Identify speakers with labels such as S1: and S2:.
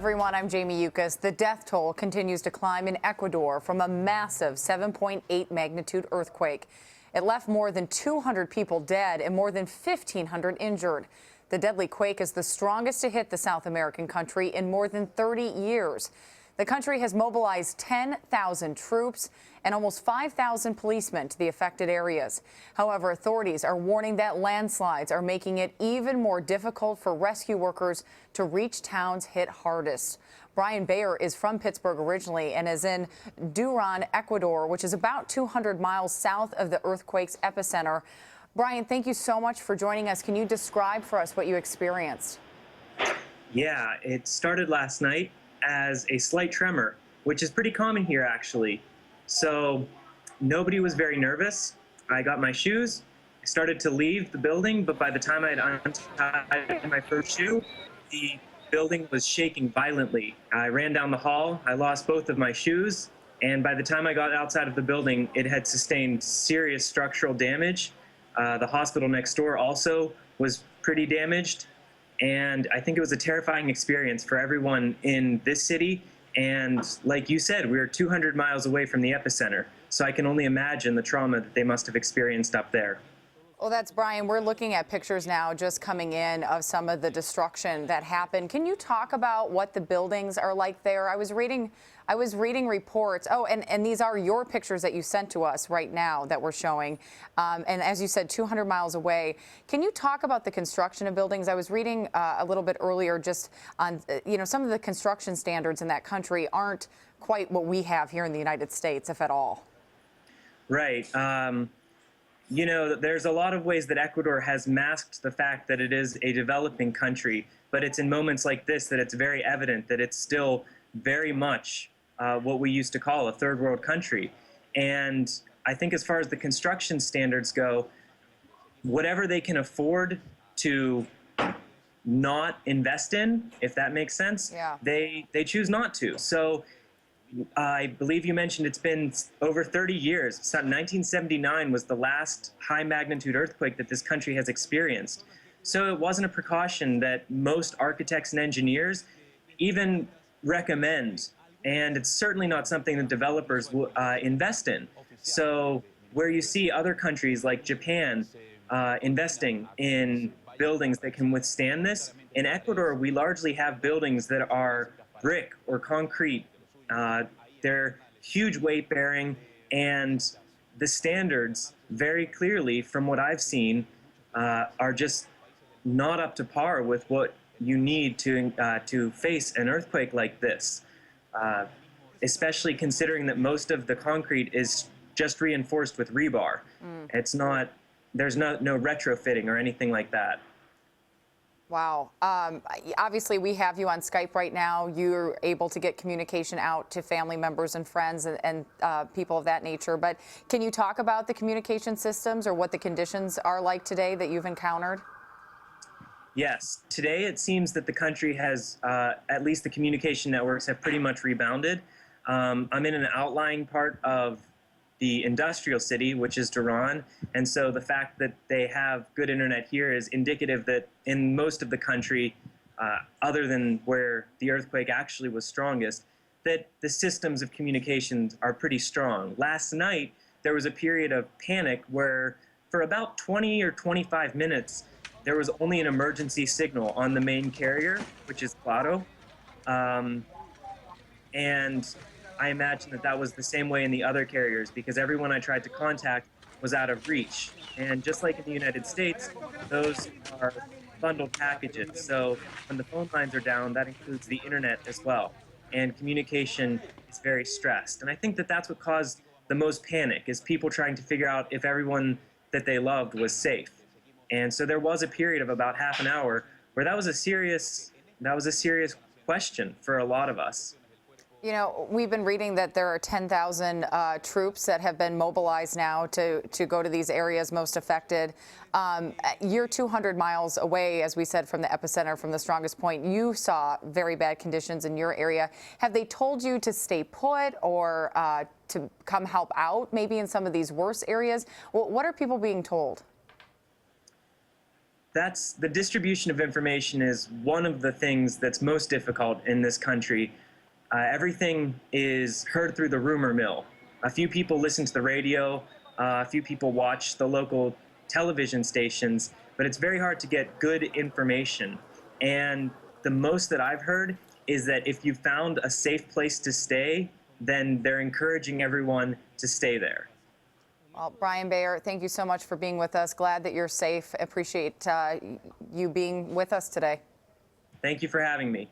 S1: everyone, I'm Jamie Yukas. The death toll continues to climb in Ecuador from a massive 7.8 magnitude earthquake. It left more than 200 people dead and more than 1,500 injured. The deadly quake is the strongest to hit the South American country in more than 30 years. The country has mobilized 10,000 troops and almost 5,000 policemen to the affected areas. However, authorities are warning that landslides are making it even more difficult for rescue workers to reach towns hit hardest. Brian Bayer is from Pittsburgh originally and is in Duran, Ecuador, which is about 200 miles south of the earthquake's epicenter. Brian, thank you so much for joining us. Can you describe for us what you experienced?
S2: Yeah, it started last night as a slight tremor, which is pretty common here, actually. So nobody was very nervous. I got my shoes. I started to leave the building, but by the time I had untied my first shoe, the building was shaking violently. I ran down the hall. I lost both of my shoes. And by the time I got outside of the building, it had sustained serious structural damage. The hospital next door also was pretty damaged. And I think it was a terrifying experience for everyone in this city. And like you said, we were 200 miles away from the epicenter. So I can only imagine the trauma that they must have experienced up there.
S1: Well, that's Brian. We're looking at pictures now just coming in of some of the destruction that happened. Can you talk about what the buildings are like there? I was reading reports. Oh, and these are your pictures that you sent to us right now that we're showing. And as you said, 200 miles away. Can you talk about the construction of buildings? I was reading a little bit earlier just on, some of the construction standards in that country aren't quite what we have here in the United States, if at all.
S2: Right. There's a lot of ways that Ecuador has masked the fact that it is a developing country, but it's in moments like this that it's very evident that it's still very much what we used to call a third world country. And I think as far as the construction standards go, whatever they can afford to not invest in, if that makes sense,
S1: yeah,
S2: they choose not to. So I believe you mentioned it's been over 30 years. 1979 was the last high magnitude earthquake that this country has experienced. So it wasn't a precaution that most architects and engineers even recommend. And it's certainly not something that developers will invest in. So where you see other countries like Japan investing in buildings that can withstand this, in Ecuador we largely have buildings that are brick or concrete. They're huge weight bearing, and the standards very clearly from what I've seen are just not up to par with what you need to face an earthquake like this, especially considering that most of the concrete is just reinforced with rebar. It's not, there's no retrofitting or anything like that.
S1: Wow. Obviously, we have you on Skype right now. You're able to get communication out to family members and friends and people of that nature. But can you talk about the communication systems or what the conditions are like today that you've encountered?
S2: Yes. Today, it seems that the country has, at least the communication networks have pretty much rebounded. I'm in an outlying part of the industrial city, which is Duran, and so the fact that they have good internet here is indicative that in most of the country, other than where the earthquake actually was strongest, that the systems of communications are pretty strong. Last night, there was a period of panic where for about 20 or 25 minutes, there was only an emergency signal on the main carrier, which is Claro. And I imagine that was the same way in the other carriers because everyone I tried to contact was out of reach. And just like in the United States, those are bundled packages. So when the phone lines are down, that includes the internet as well. And communication is very stressed. And I think that that's what caused the most panic, is people trying to figure out if everyone that they loved was safe. And so there was a period of about half an hour where that was a serious question for a lot of us.
S1: You know, we've been reading that there are 10,000 troops that have been mobilized now to go to these areas most affected. You're 200 miles away, as we said, from the epicenter, from the strongest point. You saw very bad conditions in your area. Have they told you to stay put or to come help out, maybe in some of these worse areas? What are people being told?
S2: That's the distribution of information is one of the things that's most difficult in this country. Everything is heard through the rumor mill. A few people listen to the radio, a few people watch the local television stations, but it's very hard to get good information. And the most that I've heard is that if you found a safe place to stay, then they're encouraging everyone to stay there.
S1: Well, Brian Bayer, thank you so much for being with us. Glad that you're safe. Appreciate you being with us today.
S2: Thank you for having me.